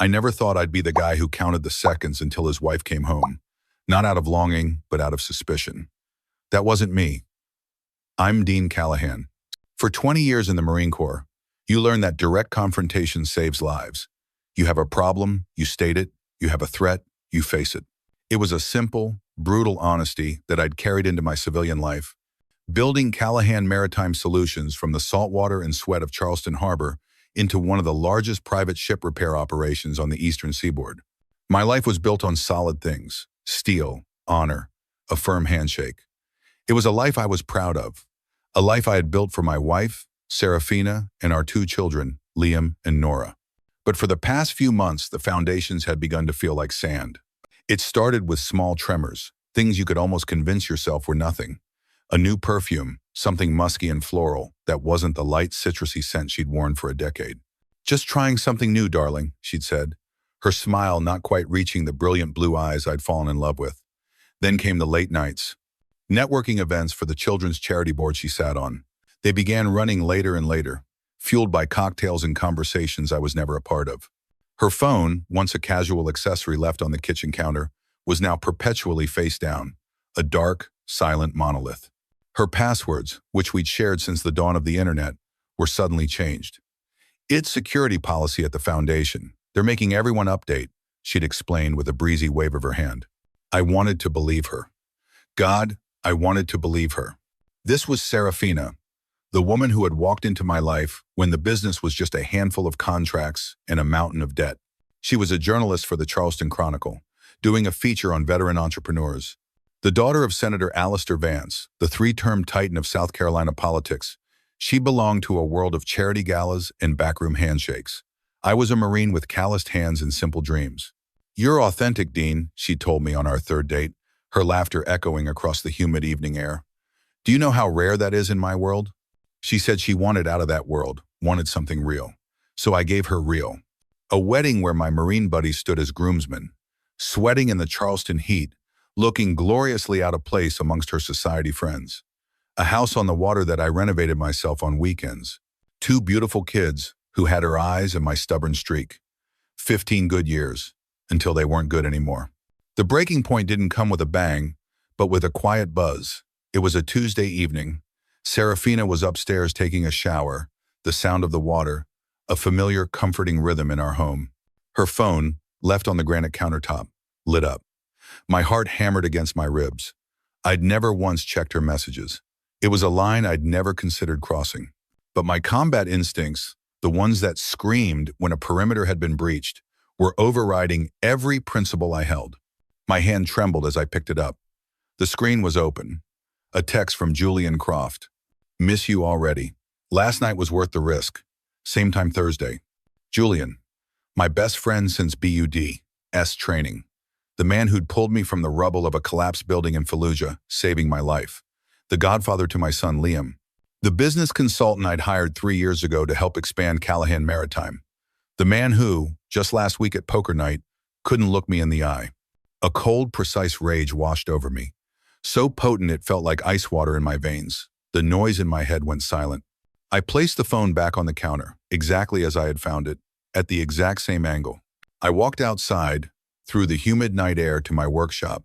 I never thought I'd be the guy who counted the seconds until his wife came home. Not out of longing, but out of suspicion. That wasn't me. I'm Dean Callahan. For 20 years in the Marine Corps, you learn that direct confrontation saves lives. You have a problem, you state it. You have a threat, you face it. It was a simple, brutal honesty that I'd carried into my civilian life. Building Callahan Maritime Solutions from the saltwater and sweat of Charleston Harbor into one of the largest private ship repair operations on the eastern seaboard. My life was built on solid things: steel, honor, a firm handshake. It was a life I was proud of, a life I had built for my wife, Serafina, and our 2 children, Liam and Nora. But for the past few months, the foundations had begun to feel like sand. It started with small tremors, things you could almost convince yourself were nothing. A new perfume, something musky and floral, that wasn't the light citrusy scent she'd worn for a decade. "Just trying something new, darling," she'd said, her smile not quite reaching the brilliant blue eyes I'd fallen in love with. Then came the late nights. Networking events for the children's charity board she sat on. They began running later and later, fueled by cocktails and conversations I was never a part of. Her phone, once a casual accessory left on the kitchen counter, was now perpetually face down, a dark, silent monolith. Her passwords, which we'd shared since the dawn of the internet, were suddenly changed. "It's security policy at the foundation. They're making everyone update," she'd explained with a breezy wave of her hand. I wanted to believe her. God, I wanted to believe her. This was Serafina, the woman who had walked into my life when the business was just a handful of contracts and a mountain of debt. She was a journalist for the Charleston Chronicle, doing a feature on veteran entrepreneurs. The daughter of Senator Alistair Vance, the 3-term titan of South Carolina politics, she belonged to a world of charity galas and backroom handshakes. I was a Marine with calloused hands and simple dreams. "You're authentic, Dean," she told me on our 3rd date, her laughter echoing across the humid evening air. "Do you know how rare that is in my world?" She said she wanted out of that world, wanted something real. So I gave her real. A wedding where my Marine buddies stood as groomsmen, sweating in the Charleston heat, looking gloriously out of place amongst her society friends. A house on the water that I renovated myself on weekends. 2 beautiful kids who had her eyes and my stubborn streak. 15 good years, until they weren't good anymore. The breaking point didn't come with a bang, but with a quiet buzz. It was a Tuesday evening. Serafina was upstairs taking a shower, the sound of the water, a familiar, comforting rhythm in our home. Her phone, left on the granite countertop, lit up. My heart hammered against my ribs. I'd never once checked her messages. It was a line I'd never considered crossing. But my combat instincts, the ones that screamed when a perimeter had been breached, were overriding every principle I held. My hand trembled as I picked it up. The screen was open. A text from Julian Croft. "Miss you already. Last night was worth the risk. Same time Thursday. Julian, my best friend since BUD/S training. The man who'd pulled me from the rubble of a collapsed building in Fallujah, saving my life. The godfather to my son Liam. The business consultant I'd hired 3 years ago to help expand Callahan Maritime. The man who, just last week at poker night, couldn't look me in the eye. A cold, precise rage washed over me. So potent it felt like ice water in my veins. The noise in my head went silent. I placed the phone back on the counter, exactly as I had found it, at the exact same angle. I walked outside, through the humid night air to my workshop,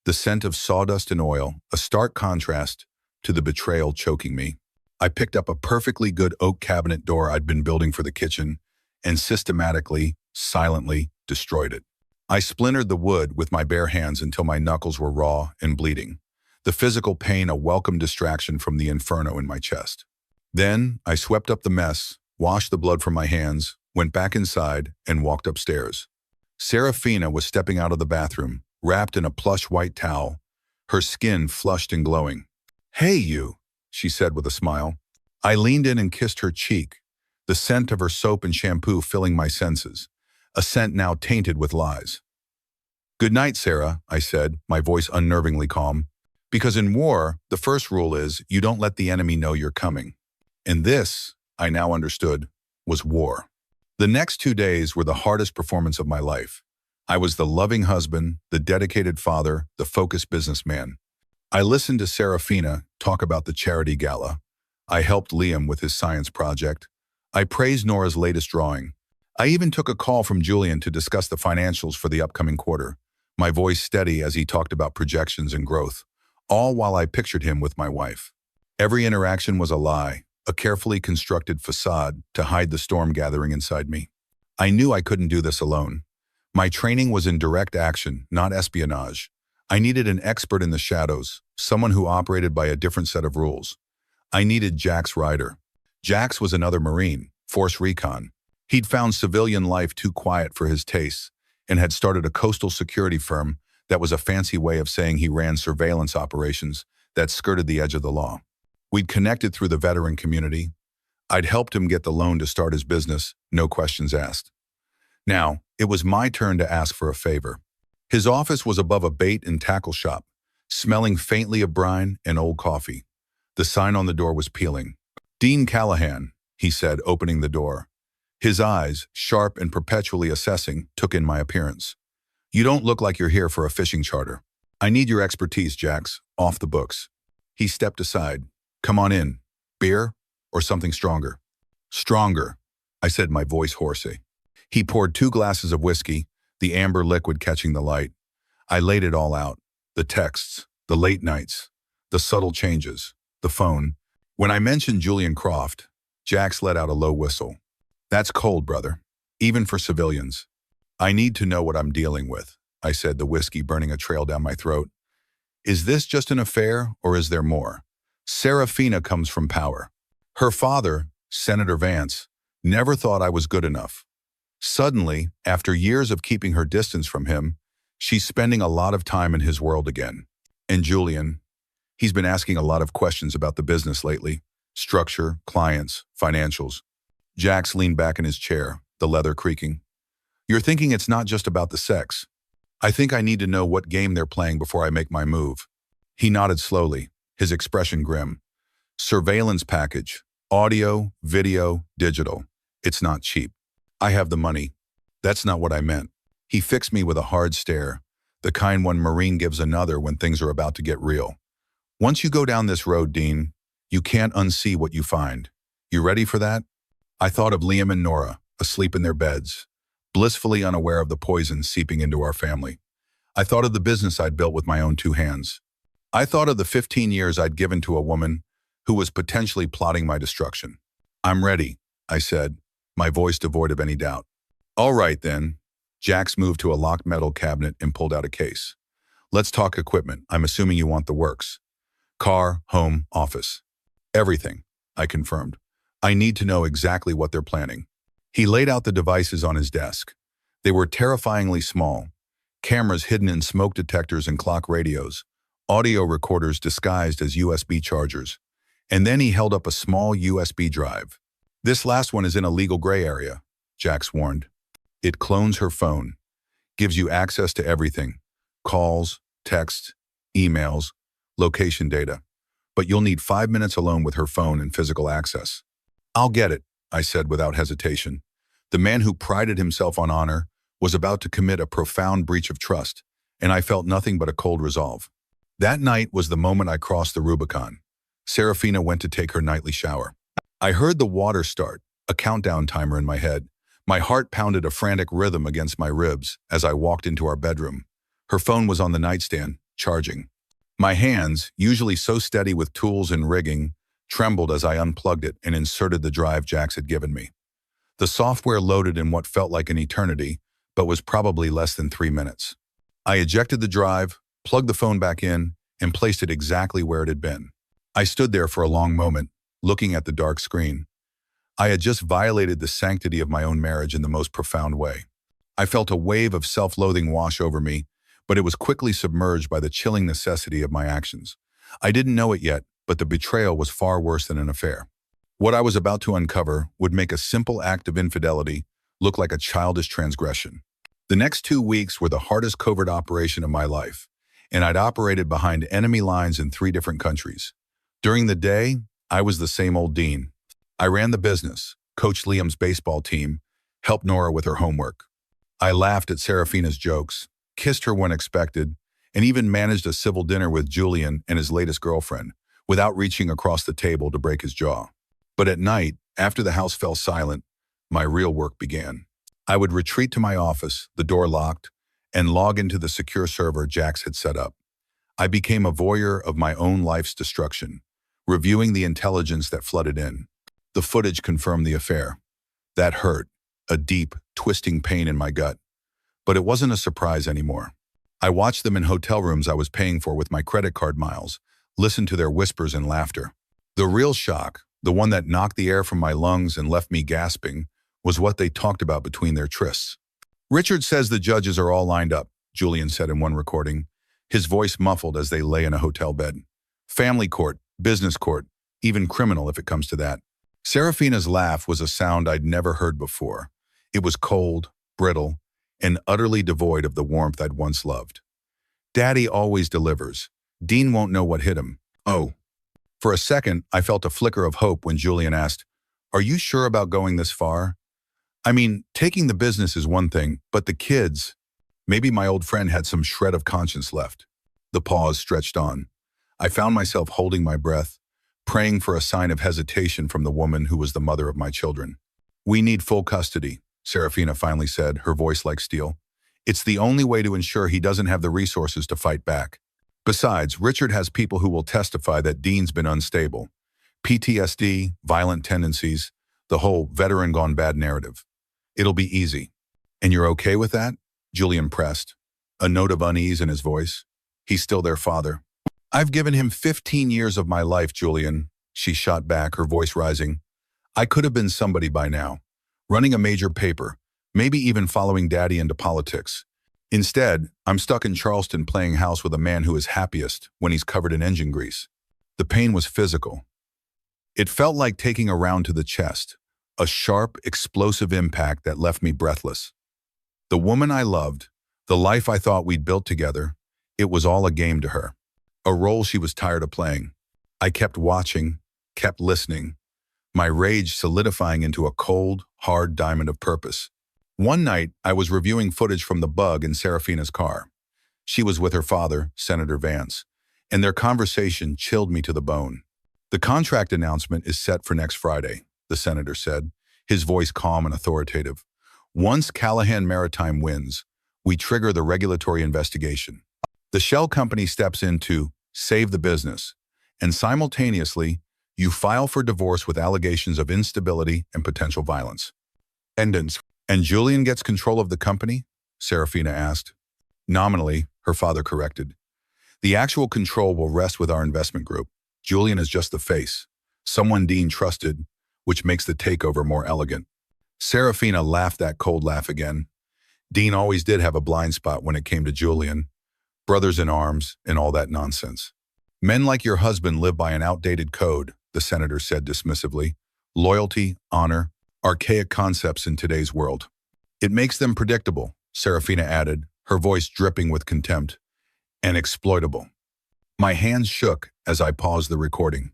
the scent of sawdust and oil, a stark contrast to the betrayal choking me. I picked up a perfectly good oak cabinet door I'd been building for the kitchen and systematically, silently destroyed it. I splintered the wood with my bare hands until my knuckles were raw and bleeding, the physical pain a welcome distraction from the inferno in my chest. Then I swept up the mess, washed the blood from my hands, went back inside, and walked upstairs. Serafina was stepping out of the bathroom, wrapped in a plush white towel, her skin flushed and glowing. "Hey, you," she said with a smile. I leaned in and kissed her cheek, the scent of her soap and shampoo filling my senses, a scent now tainted with lies. "Good night, Sarah," I said, my voice unnervingly calm. Because in war, the first rule is you don't let the enemy know you're coming. And this, I now understood, was war. The next 2 days were the hardest performance of my life. I was the loving husband, the dedicated father, the focused businessman. I listened to Serafina talk about the charity gala. I helped Liam with his science project. I praised Nora's latest drawing. I even took a call from Julian to discuss the financials for the upcoming quarter, my voice steady as he talked about projections and growth, all while I pictured him with my wife. Every interaction was a lie, a carefully constructed facade to hide the storm gathering inside me. I knew I couldn't do this alone. My training was in direct action, not espionage. I needed an expert in the shadows, someone who operated by a different set of rules. I needed Jax Ryder. Jax was another Marine, Force Recon. He'd found civilian life too quiet for his tastes and had started a coastal security firm that was a fancy way of saying he ran surveillance operations that skirted the edge of the law. We'd connected through the veteran community. I'd helped him get the loan to start his business, no questions asked. Now, it was my turn to ask for a favor. His office was above a bait and tackle shop, smelling faintly of brine and old coffee. The sign on the door was peeling. "Dean Callahan," he said, opening the door. His eyes, sharp and perpetually assessing, took in my appearance. "You don't look like you're here for a fishing charter. I need your expertise, Jax, off the books." He stepped aside. "Come on in. Beer or something stronger?" "Stronger," I said, my voice hoarse. He poured 2 glasses of whiskey, the amber liquid catching the light. I laid it all out. The texts, the late nights, the subtle changes, the phone. When I mentioned Julian Croft, Jax let out a low whistle. "That's cold, brother, even for civilians." "I need to know what I'm dealing with," I said, the whiskey burning a trail down my throat. "Is this just an affair, or is there more?" "Serafina comes from power. Her father, Senator Vance, never thought I was good enough. Suddenly, after years of keeping her distance from him, she's spending a lot of time in his world again. And Julian, he's been asking a lot of questions about the business lately. Structure, clients, financials." Jax leaned back in his chair, the leather creaking. "You're thinking it's not just about the sex. I think I need to know what game they're playing before I make my move." He nodded slowly, his expression grim. "Surveillance package. Audio, video, digital. It's not cheap. I have the money." "That's not what I meant." He fixed me with a hard stare, the kind one Marine gives another when things are about to get real. "Once you go down this road, Dean, you can't unsee what you find. You ready for that?" I thought of Liam and Nora, asleep in their beds, blissfully unaware of the poison seeping into our family. I thought of the business I'd built with my own 2 hands. I thought of the 15 years I'd given to a woman who was potentially plotting my destruction. "I'm ready," I said, my voice devoid of any doubt. "All right, then." Jax moved to a locked metal cabinet and pulled out a case. "Let's talk equipment. I'm assuming you want the works." "Car, home, office. Everything," I confirmed. "I need to know exactly what they're planning." He laid out the devices on his desk. They were terrifyingly small. Cameras hidden in smoke detectors and clock radios, audio recorders disguised as USB chargers. And then he held up a small USB drive. "This last one is in a legal gray area," Jax warned. "It clones her phone, gives you access to everything, calls, texts, emails, location data. But you'll need 5 minutes alone with her phone and physical access." "I'll get it," I said without hesitation. The man who prided himself on honor was about to commit a profound breach of trust, and I felt nothing but a cold resolve. That night was the moment I crossed the Rubicon. Serafina went to take her nightly shower. I heard the water start, a countdown timer in my head. My heart pounded a frantic rhythm against my ribs as I walked into our bedroom. Her phone was on the nightstand, charging. My hands, usually so steady with tools and rigging, trembled as I unplugged it and inserted the drive Jax had given me. The software loaded in what felt like an eternity, but was probably less than 3 minutes. I ejected the drive, plugged the phone back in, and placed it exactly where it had been. I stood there for a long moment, looking at the dark screen. I had just violated the sanctity of my own marriage in the most profound way. I felt a wave of self-loathing wash over me, but it was quickly submerged by the chilling necessity of my actions. I didn't know it yet, but the betrayal was far worse than an affair. What I was about to uncover would make a simple act of infidelity look like a childish transgression. The next 2 weeks were the hardest covert operation of my life, and I'd operated behind enemy lines in 3 different countries. During the day, I was the same old Dean. I ran the business, coached Liam's baseball team, helped Nora with her homework. I laughed at Serafina's jokes, kissed her when expected, and even managed a civil dinner with Julian and his latest girlfriend, without reaching across the table to break his jaw. But at night, after the house fell silent, my real work began. I would retreat to my office, the door locked, and log into the secure server Jax had set up. I became a voyeur of my own life's destruction, reviewing the intelligence that flooded in. The footage confirmed the affair. That hurt, a deep, twisting pain in my gut. But it wasn't a surprise anymore. I watched them in hotel rooms I was paying for with my credit card miles, listened to their whispers and laughter. The real shock, the one that knocked the air from my lungs and left me gasping, was what they talked about between their trysts. "Richard says the judges are all lined up," Julian said in one recording, his voice muffled as they lay in a hotel bed. "Family court, business court, even criminal if it comes to that." Serafina's laugh was a sound I'd never heard before. It was cold, brittle, and utterly devoid of the warmth I'd once loved. "Daddy always delivers. Dean won't know what hit him." Oh. For a second, I felt a flicker of hope when Julian asked, "Are you sure about going this far? I mean, taking the business is one thing, but the kids..." Maybe my old friend had some shred of conscience left. The pause stretched on. I found myself holding my breath, praying for a sign of hesitation from the woman who was the mother of my children. "We need full custody," Serafina finally said, her voice like steel. "It's the only way to ensure he doesn't have the resources to fight back. Besides, Richard has people who will testify that Dean's been unstable. PTSD, violent tendencies, the whole veteran gone bad narrative. It'll be easy." "And you're okay with that?" Julian pressed, a note of unease in his voice. "He's still their father." "I've given him 15 years of my life, Julian," she shot back, her voice rising. "I could have been somebody by now, running a major paper, maybe even following Daddy into politics. Instead, I'm stuck in Charleston playing house with a man who is happiest when he's covered in engine grease." The pain was physical. It felt like taking a round to the chest, a sharp, explosive impact that left me breathless. The woman I loved, the life I thought we'd built together, it was all a game to her. A role she was tired of playing. I kept watching, kept listening, my rage solidifying into a cold, hard diamond of purpose. One night, I was reviewing footage from the bug in Serafina's car. She was with her father, Senator Vance, and their conversation chilled me to the bone. "The contract announcement is set for next Friday," the senator said, his voice calm and authoritative. "Once Callahan Maritime wins, we trigger the regulatory investigation. The shell company steps in to save the business, and simultaneously, you file for divorce with allegations of instability and potential violence." "And Julian gets control of the company?" Serafina asked. "Nominally," her father corrected. "The actual control will rest with our investment group. Julian is just the face, someone Dean trusted, which makes the takeover more elegant." Serafina laughed that cold laugh again. Dean always did have a blind spot when it came to Julian. Brothers in arms and all that nonsense. "Men like your husband live by an outdated code," the senator said dismissively. "Loyalty, honor, archaic concepts in today's world. It makes them predictable," Serafina added, her voice dripping with contempt, "and exploitable." My hands shook as I paused the recording.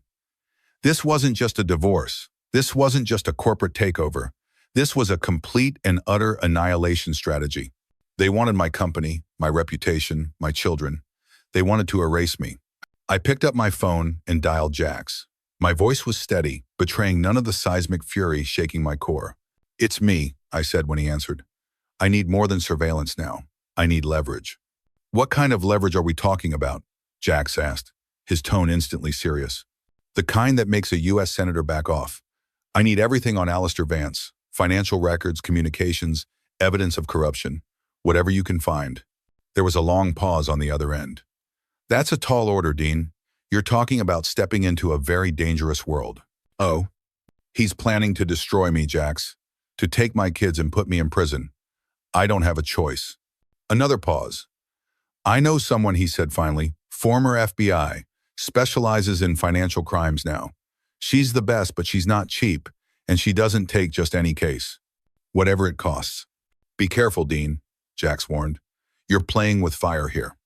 This wasn't just a divorce. This wasn't just a corporate takeover. This was a complete and utter annihilation strategy. They wanted my company, my reputation, my children. They wanted to erase me. I picked up my phone and dialed Jax. My voice was steady, betraying none of the seismic fury shaking my core. "It's me," I said when he answered. "I need more than surveillance now. I need leverage." "What kind of leverage are we talking about?" Jax asked, his tone instantly serious. "The kind that makes a U.S. senator back off. I need everything on Alistair Vance. Financial records, communications, evidence of corruption. Whatever you can find." There was a long pause on the other end. "That's a tall order, Dean. You're talking about stepping into a very dangerous world." "Oh?" "He's planning to destroy me, Jax. To take my kids and put me in prison. I don't have a choice." Another pause. "I know someone," he said finally, "former FBI, specializes in financial crimes now. She's the best, but she's not cheap, and she doesn't take just any case. Whatever it costs." "Be careful, Dean," Jax warned. "You're playing with fire here."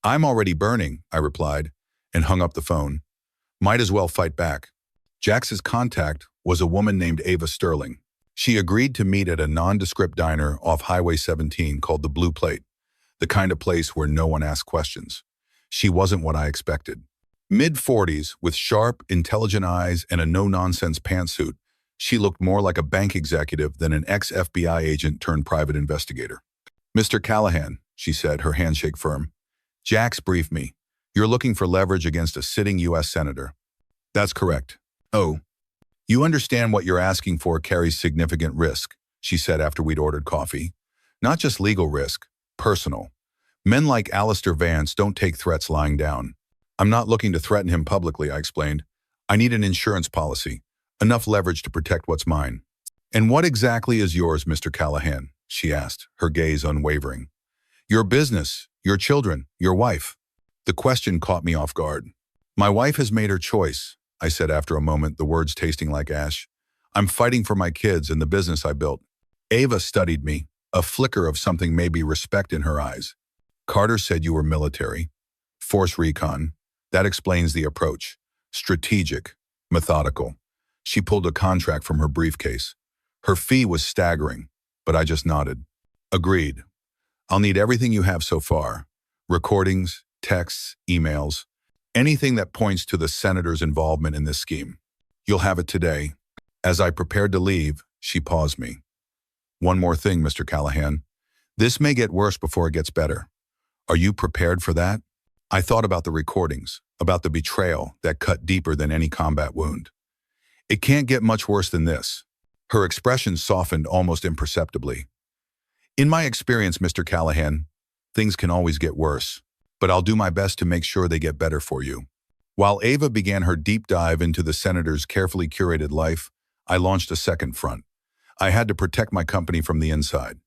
"I'm already burning," I replied, and hung up the phone. Might as well fight back. Jax's contact was a woman named Ava Sterling. She agreed to meet at a nondescript diner off Highway 17 called the Blue Plate, the kind of place where no one asked questions. She wasn't what I expected. Mid-40s, with sharp, intelligent eyes and a no-nonsense pantsuit, She looked more like a bank executive than an ex-FBI agent turned private investigator. "Mr. Callahan," she said, her handshake firm. "Jax briefed me. You're looking for leverage against a sitting U.S. senator." "That's correct." "Oh, you understand what you're asking for carries significant risk," she said after we'd ordered coffee. "Not just legal risk, personal. Men like Alistair Vance don't take threats lying down." "I'm not looking to threaten him publicly," I explained. "I need an insurance policy, enough leverage to protect what's mine." "And what exactly is yours, Mr. Callahan?" she asked, her gaze unwavering. "Your business, your children, your wife." The question caught me off guard. "My wife has made her choice," I said after a moment, the words tasting like ash. "I'm fighting for my kids and the business I built." Ava studied me, a flicker of something, maybe respect in her eyes. "Carter said you were military. Force recon. That explains the approach. Strategic, methodical." She pulled a contract from her briefcase. Her fee was staggering, but I just nodded. "Agreed. I'll need everything you have so far. Recordings, texts, emails, anything that points to the senator's involvement in this scheme. You'll have it today." As I prepared to leave, she paused me. "One more thing, Mr. Callahan. This may get worse before it gets better. Are you prepared for that?" I thought about the recordings, about the betrayal that cut deeper than any combat wound. "It can't get much worse than this." Her expression softened almost imperceptibly. "In my experience, Mr. Callahan, things can always get worse, but I'll do my best to make sure they get better for you." While Ava began her deep dive into the senator's carefully curated life, I launched a second front. I had to protect my company from the inside.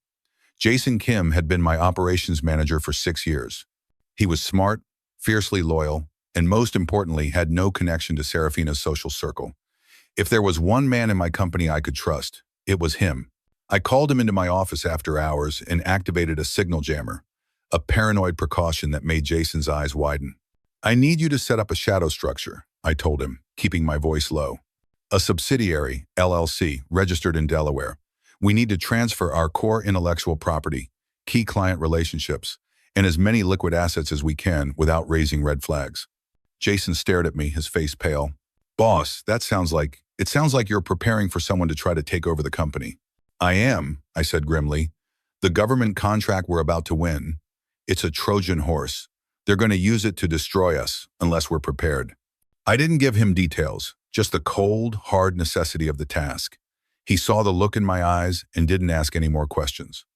Jason Kim had been my operations manager for 6 years. He was smart, fiercely loyal, and most importantly, had no connection to Serafina's social circle. If there was one man in my company I could trust, it was him. I called him into my office after hours and activated a signal jammer, a paranoid precaution that made Jason's eyes widen. "I need you to set up a shadow structure," I told him, keeping my voice low. "A subsidiary, LLC, registered in Delaware. We need to transfer our core intellectual property, key client relationships, and as many liquid assets as we can without raising red flags." Jason stared at me, his face pale. "Boss, it sounds like you're preparing for someone to try to take over the company." "I am," I said grimly. "The government contract we're about to win, it's a Trojan horse. They're going to use it to destroy us unless we're prepared." I didn't give him details, just the cold, hard necessity of the task. He saw the look in my eyes and didn't ask any more questions.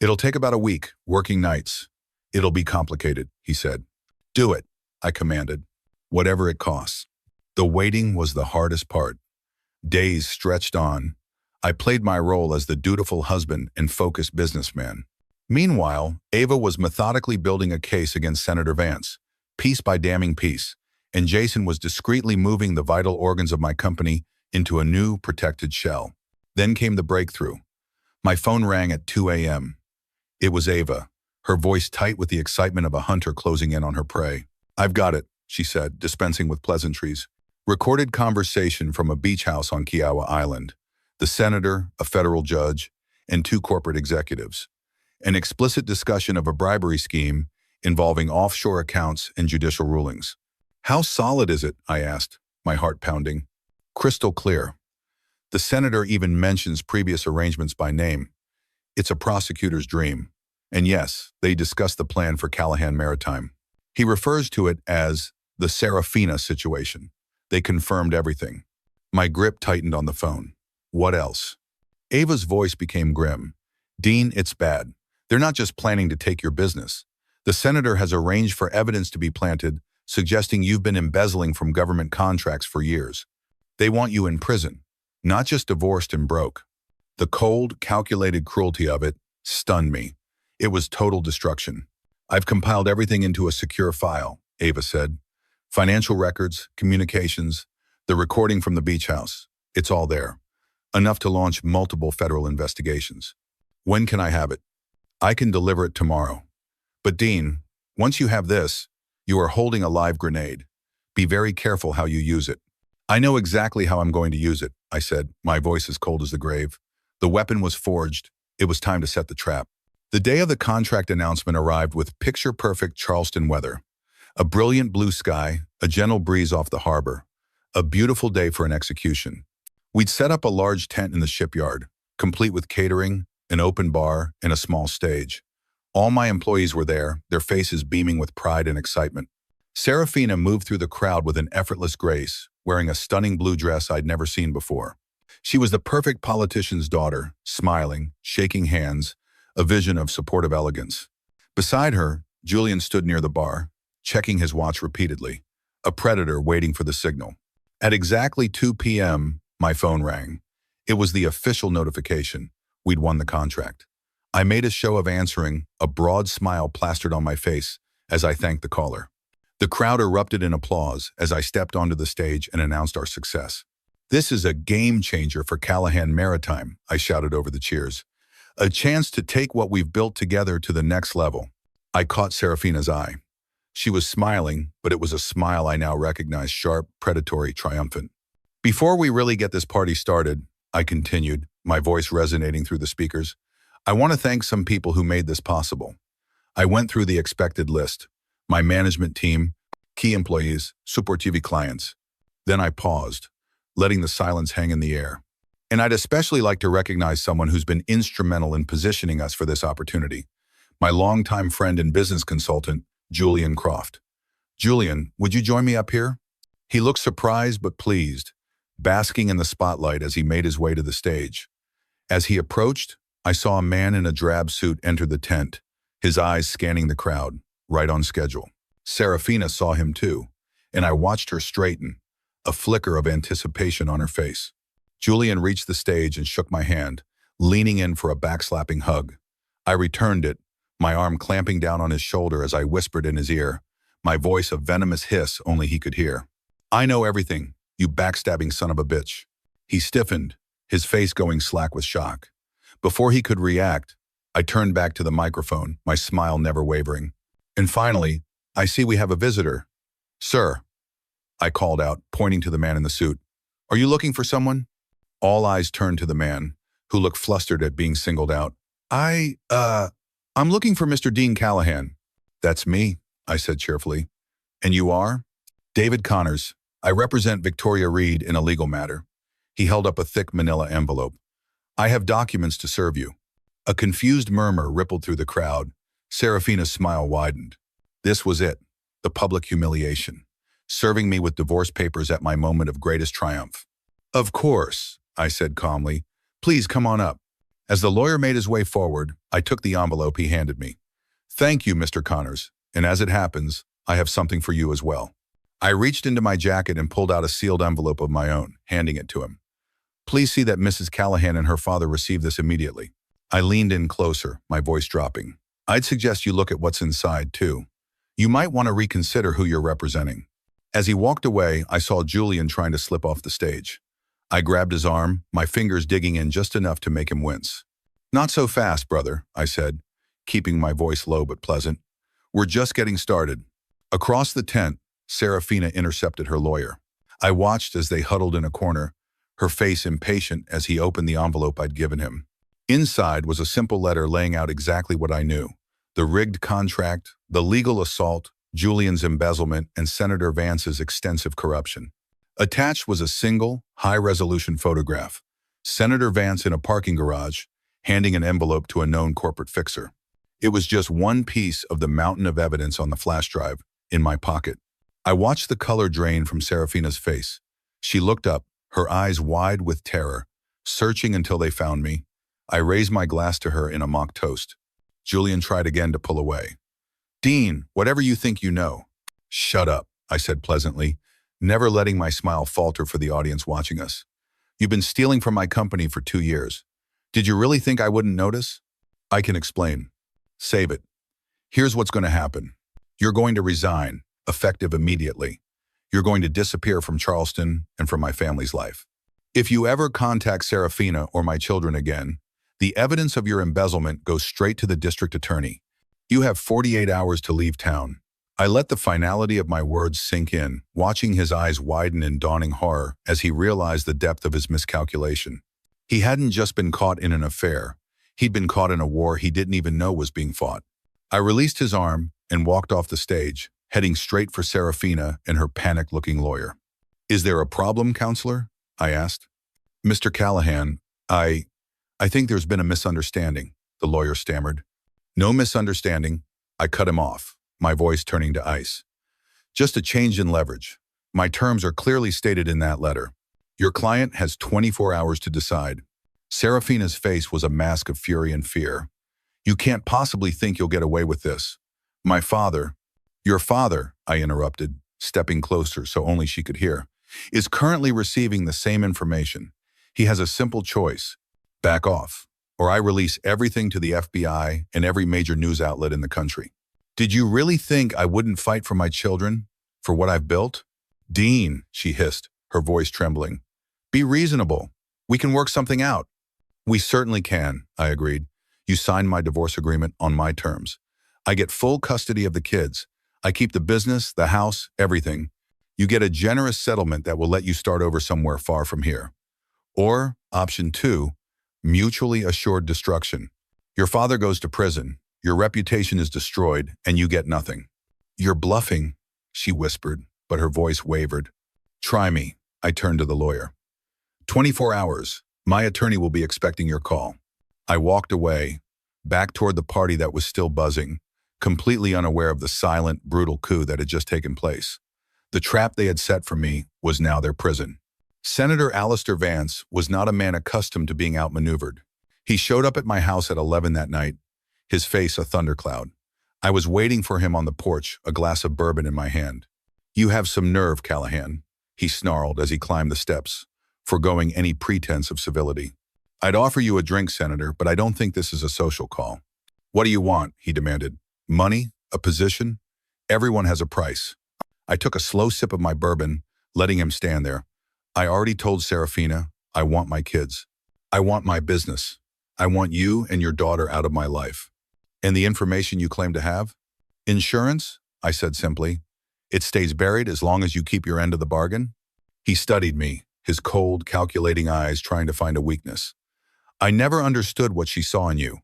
"It'll take about a week, working nights. It'll be complicated," he said. "Do it," I commanded, "whatever it costs." The waiting was the hardest part. Days stretched on. I played my role as the dutiful husband and focused businessman. Meanwhile, Ava was methodically building a case against Senator Vance, piece by damning piece, and Jason was discreetly moving the vital organs of my company into a new, protected shell. Then came the breakthrough. My phone rang at 2 a.m. It was Ava, her voice tight with the excitement of a hunter closing in on her prey. "I've got it," she said, dispensing with pleasantries. Recorded conversation from a beach house on Kiowa Island. The senator, a federal judge, and 2 corporate executives. An explicit discussion of a bribery scheme involving offshore accounts and judicial rulings. "How solid is it?" I asked, my heart pounding. "Crystal clear. The senator even mentions previous arrangements by name. It's a prosecutor's dream. And yes, they discussed the plan for Callahan Maritime. He refers to it as the Serafina situation. They confirmed everything." My grip tightened on the phone. "What else?" Ava's voice became grim. "Dean, it's bad. They're not just planning to take your business. The senator has arranged for evidence to be planted, suggesting you've been embezzling from government contracts for years. They want you in prison, not just divorced and broke." The cold, calculated cruelty of it stunned me. It was total destruction. "I've compiled everything into a secure file," Ava said. "Financial records, communications, the recording from the beach house. It's all there. Enough to launch multiple federal investigations." "When can I have it?" "I can deliver it tomorrow." "But Dean, once you have this, you are holding a live grenade. Be very careful how you use it." "I know exactly how I'm going to use it," I said, my voice as cold as the grave. The weapon was forged. It was time to set the trap. The day of the contract announcement arrived with picture-perfect Charleston weather. A brilliant blue sky, a gentle breeze off the harbor. A beautiful day for an execution. We'd set up a large tent in the shipyard, complete with catering, an open bar, and a small stage. All my employees were there, their faces beaming with pride and excitement. Serafina moved through the crowd with an effortless grace, wearing a stunning blue dress I'd never seen before. She was the perfect politician's daughter, smiling, shaking hands, a vision of supportive elegance. Beside her, Julian stood near the bar, checking his watch repeatedly, a predator waiting for the signal. At exactly 2 p.m., my phone rang. It was the official notification. We'd won the contract. I made a show of answering, a broad smile plastered on my face as I thanked the caller. The crowd erupted in applause as I stepped onto the stage and announced our success. "This is a game changer for Callahan Maritime," I shouted over the cheers. "A chance to take what we've built together to the next level." I caught Serafina's eye. She was smiling, but it was a smile I now recognized, sharp, predatory, triumphant. "Before we really get this party started," I continued, my voice resonating through the speakers, "I want to thank some people who made this possible." I went through the expected list: my management team, key employees, Support TV clients. Then I paused, letting the silence hang in the air. And I'd especially like to recognize someone who's been instrumental in positioning us for this opportunity: my longtime friend and business consultant, Julian Croft. "Julian, would you join me up here?" He looked surprised but pleased, basking in the spotlight as he made his way to the stage. As he approached, I saw a man in a drab suit enter the tent, his eyes scanning the crowd, right on schedule. Serafina saw him too, and I watched her straighten, a flicker of anticipation on her face. Julian reached the stage and shook my hand, leaning in for a backslapping hug. I returned it, my arm clamping down on his shoulder as I whispered in his ear, my voice a venomous hiss only he could hear. "I know everything, you backstabbing son of a bitch." He stiffened, his face going slack with shock. Before he could react, I turned back to the microphone, my smile never wavering. "And finally, I see we have a visitor." "Sir," I called out, pointing to the man in the suit. "Are you looking for someone?" All eyes turned to the man, who looked flustered at being singled out. I'm looking for Mr. Dean Callahan." "That's me," I said cheerfully. "And you are?" "David Connors. I represent Victoria Reed in a legal matter." He held up a thick manila envelope. "I have documents to serve you." A confused murmur rippled through the crowd. Serafina's smile widened. This was it, the public humiliation, serving me with divorce papers at my moment of greatest triumph. "Of course," I said calmly. "Please come on up." As the lawyer made his way forward, I took the envelope he handed me. "Thank you, Mr. Connors, and as it happens, I have something for you as well." I reached into my jacket and pulled out a sealed envelope of my own, handing it to him. "Please see that Mrs. Callahan and her father receive this immediately." I leaned in closer, my voice dropping. "I'd suggest you look at what's inside, too. You might want to reconsider who you're representing." As he walked away, I saw Julian trying to slip off the stage. I grabbed his arm, my fingers digging in just enough to make him wince. "Not so fast, brother," I said, keeping my voice low but pleasant. "We're just getting started." Across the tent, Serafina intercepted her lawyer. I watched as they huddled in a corner, her face impatient as he opened the envelope I'd given him. Inside was a simple letter laying out exactly what I knew: the rigged contract, the legal assault, Julian's embezzlement, and Senator Vance's extensive corruption. Attached was a single, high-resolution photograph: Senator Vance in a parking garage, handing an envelope to a known corporate fixer. It was just one piece of the mountain of evidence on the flash drive, in my pocket. I watched the color drain from Serafina's face. She looked up, her eyes wide with terror, searching until they found me. I raised my glass to her in a mock toast. Julian tried again to pull away. "Dean, whatever you think you know." "Shut up," I said pleasantly, never letting my smile falter for the audience watching us. "You've been stealing from my company for 2 years. Did you really think I wouldn't notice?" "I can explain." "Save it. Here's what's going to happen. You're going to resign, effective immediately. You're going to disappear from Charleston and from my family's life. If you ever contact Serafina or my children again, the evidence of your embezzlement goes straight to the district attorney. You have 48 hours to leave town." I let the finality of my words sink in, watching his eyes widen in dawning horror as he realized the depth of his miscalculation. He hadn't just been caught in an affair. He'd been caught in a war he didn't even know was being fought. I released his arm and walked off the stage, heading straight for Serafina and her panicked-looking lawyer. "Is there a problem, counselor?" I asked. Mr. Callahan, I think there's been a misunderstanding, the lawyer stammered. No misunderstanding. I cut him off, my voice turning to ice. Just a change in leverage. My terms are clearly stated in that letter. Your client has 24 hours to decide. Serafina's face was a mask of fury and fear. You can't possibly think you'll get away with this. My father, your father, I interrupted, stepping closer so only she could hear, is currently receiving the same information. He has a simple choice. Back off, or I release everything to the FBI and every major news outlet in the country. Did you really think I wouldn't fight for my children, for what I've built? Dean, she hissed, her voice trembling. Be reasonable. We can work something out. We certainly can, I agreed. You signed my divorce agreement on my terms. I get full custody of the kids. I keep the business, the house, everything. You get a generous settlement that will let you start over somewhere far from here. Or, option 2, mutually assured destruction. Your father goes to prison, your reputation is destroyed, and you get nothing. You're bluffing, she whispered, but her voice wavered. Try me, I turned to the lawyer. 24 hours. My attorney will be expecting your call. I walked away, back toward the party that was still buzzing, completely unaware of the silent, brutal coup that had just taken place. The trap they had set for me was now their prison. Senator Alistair Vance was not a man accustomed to being outmaneuvered. He showed up at my house at 11 that night, his face a thundercloud. I was waiting for him on the porch, a glass of bourbon in my hand. You have some nerve, Callahan, he snarled as he climbed the steps, foregoing any pretense of civility. I'd offer you a drink, Senator, but I don't think this is a social call. What do you want? He demanded. Money? A position? Everyone has a price. I took a slow sip of my bourbon, letting him stand there. I already told Serafina, I want my kids. I want my business. I want you and your daughter out of my life. And the information you claim to have? Insurance? I said simply. It stays buried as long as you keep your end of the bargain? He studied me, his cold, calculating eyes trying to find a weakness. I never understood what she saw in you.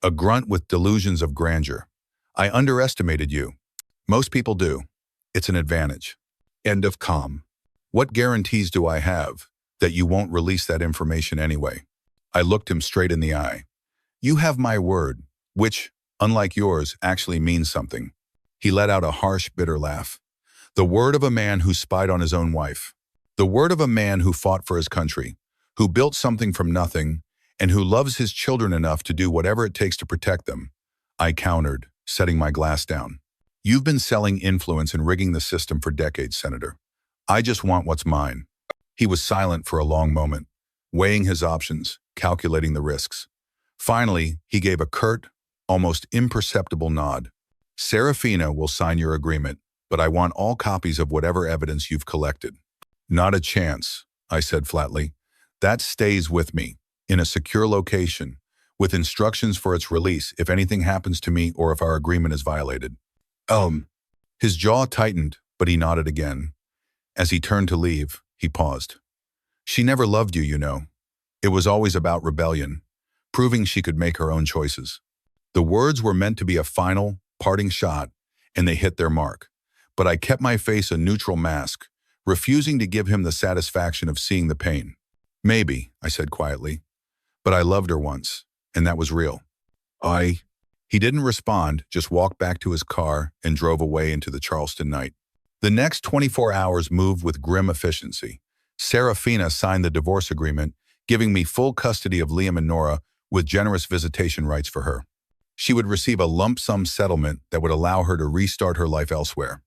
A grunt with delusions of grandeur. I underestimated you. Most people do. It's an advantage. End of calm. What guarantees do I have that you won't release that information anyway? I looked him straight in the eye. You have my word, which, unlike yours, actually means something. He let out a harsh, bitter laugh. The word of a man who spied on his own wife. The word of a man who fought for his country, who built something from nothing, and who loves his children enough to do whatever it takes to protect them. I countered, setting my glass down. You've been selling influence and rigging the system for decades, Senator. I just want what's mine. He was silent for a long moment, weighing his options, calculating the risks. Finally, he gave a curt, almost imperceptible nod. Serafina will sign your agreement, but I want all copies of whatever evidence you've collected. Not a chance, I said flatly. That stays with me, in a secure location, with instructions for its release if anything happens to me or if our agreement is violated. His jaw tightened, but he nodded again. As he turned to leave, he paused. She never loved you, you know. It was always about rebellion, proving she could make her own choices. The words were meant to be a final, parting shot, and they hit their mark. But I kept my face a neutral mask, refusing to give him the satisfaction of seeing the pain. Maybe, I said quietly, but I loved her once, and that was real. He didn't respond, just walked back to his car and drove away into the Charleston night. The next 24 hours moved with grim efficiency. Serafina signed the divorce agreement, giving me full custody of Liam and Nora with generous visitation rights for her. She would receive a lump sum settlement that would allow her to restart her life elsewhere.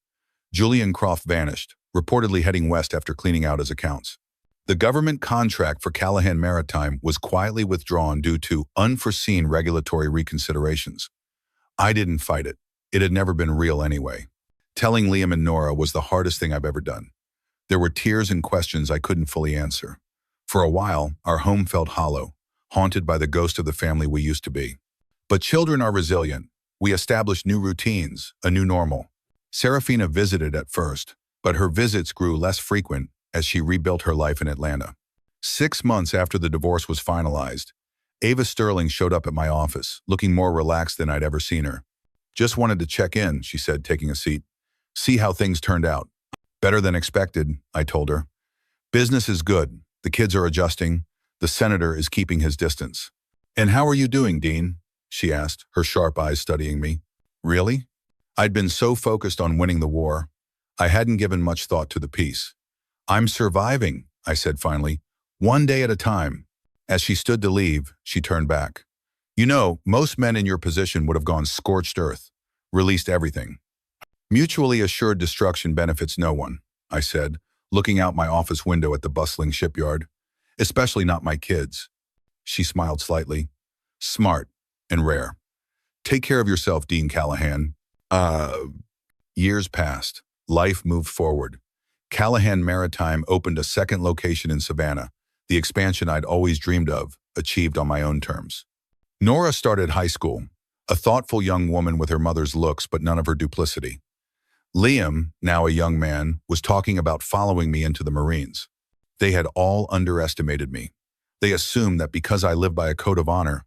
Julian Croft vanished, reportedly heading west after cleaning out his accounts. The government contract for Callahan Maritime was quietly withdrawn due to unforeseen regulatory reconsiderations. I didn't fight it. It had never been real anyway. Telling Liam and Nora was the hardest thing I've ever done. There were tears and questions I couldn't fully answer. For a while, our home felt hollow, haunted by the ghost of the family we used to be. But children are resilient. We established new routines, a new normal. Serafina visited at first, but her visits grew less frequent as she rebuilt her life in Atlanta. 6 months after the divorce was finalized, Ava Sterling showed up at my office, looking more relaxed than I'd ever seen her. Just wanted to check in, she said, taking a seat. See how things turned out. Better than expected, I told her. Business is good. The kids are adjusting. The senator is keeping his distance. And how are you doing, Dean? She asked, her sharp eyes studying me. Really? I'd been so focused on winning the war, I hadn't given much thought to the peace. I'm surviving, I said finally, one day at a time. As she stood to leave, she turned back. You know, most men in your position would have gone scorched earth, released everything. Mutually assured destruction benefits no one, I said, looking out my office window at the bustling shipyard. Especially not my kids. She smiled slightly. Smart and rare. Take care of yourself, Dean Callahan. Years passed. Life moved forward. Callahan Maritime opened a second location in Savannah, the expansion I'd always dreamed of, achieved on my own terms. Nora started high school, a thoughtful young woman with her mother's looks but none of her duplicity. Liam, now a young man, was talking about following me into the Marines. They had all underestimated me. They assumed that because I lived by a code of honor,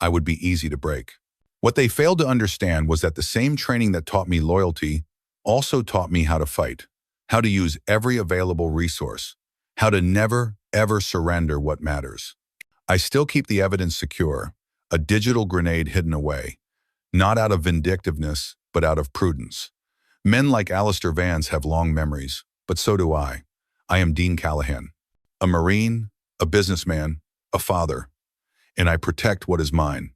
I would be easy to break. What they failed to understand was that the same training that taught me loyalty also taught me how to fight, how to use every available resource, how to never, ever surrender what matters. I still keep the evidence secure, a digital grenade hidden away, not out of vindictiveness, but out of prudence. Men like Alistair Vance have long memories, but so do I. I am Dean Callahan, a Marine, a businessman, a father, and I protect what is mine.